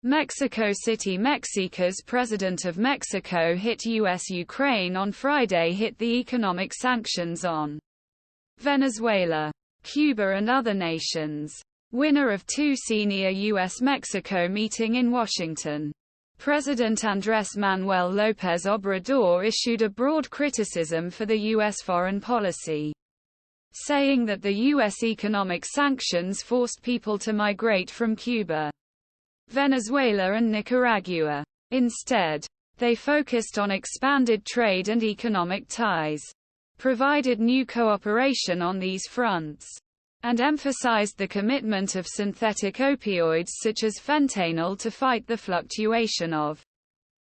Mexico City Meksika's president of Mexico hit U.S. Ukraine on Friday hit the economic sanctions on Venezuela, Cuba and other nations. Winner of two senior U.S.-Mexico meeting in Washington. President Andrés Manuel López Obrador issued a broad criticism for the U.S. foreign policy, saying that the U.S. economic sanctions forced people to migrate from Cuba, Venezuela and Nicaragua. Instead, they focused on expanded trade and economic ties, provided new cooperation on these fronts, and emphasized the commitment of synthetic opioids such as fentanyl to fight the fluctuation of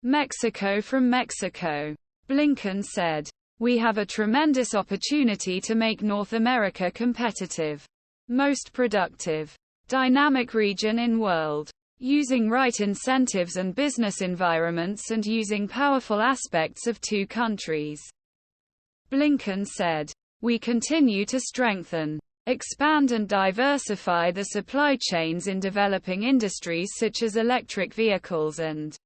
Mexico from Mexico. Blinken said, "We have a tremendous opportunity to make North America competitive, most productive, dynamic region in world, using right incentives and business environments and using powerful aspects of two countries." Blinken said, "We continue to strengthen, expand and diversify the supply chains in developing industries such as electric vehicles and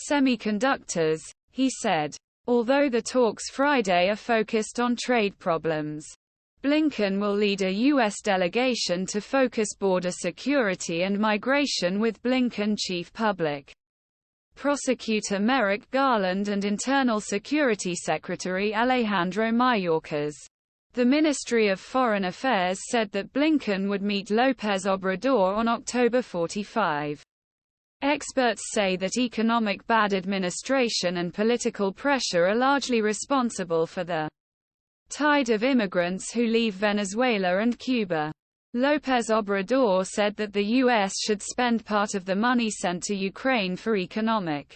semiconductors," he said. Although the talks Friday are focused on trade problems, Blinken will lead a U.S. delegation to focus border security and migration with Blinken Chief Public Prosecutor Merrick, Garland and Internal Security Secretary Alejandro Mayorkas. The Ministry of Foreign Affairs said that Blinken would meet López Obrador on October 45. Experts say that economic bad administration and political pressure are largely responsible for the tide of immigrants who leave Venezuela and Cuba. López Obrador said that the U.S. should spend part of the money sent to Ukraine for economic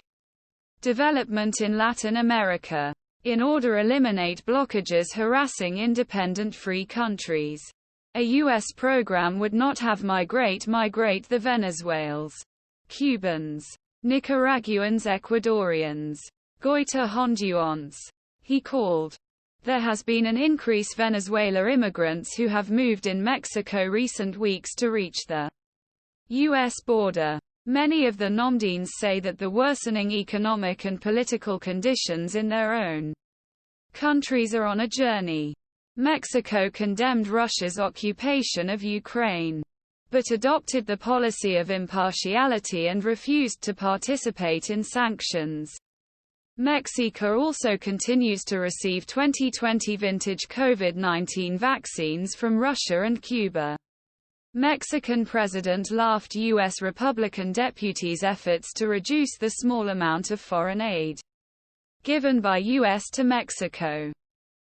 development in Latin America, in order to eliminate blockages harassing independent free countries. A U.S. program would not have migrate the Venezuels, Cubans, Nicaraguans Ecuadorians, goiter honduance. He called. There has been an increase Venezuela immigrants who have moved in Mexico recent weeks to reach the U.S. border. Many of the Nomdines say that the worsening economic and political conditions in their own countries are on a journey. Mexico condemned Russia's occupation of Ukraine, but adopted the policy of impartiality and refused to participate in sanctions. Mexico also continues to receive 2020 vintage COVID-19 vaccines from Russia and Cuba. Mexican president laughed U.S. Republican deputies' efforts to reduce the small amount of foreign aid given by U.S. to Mexico.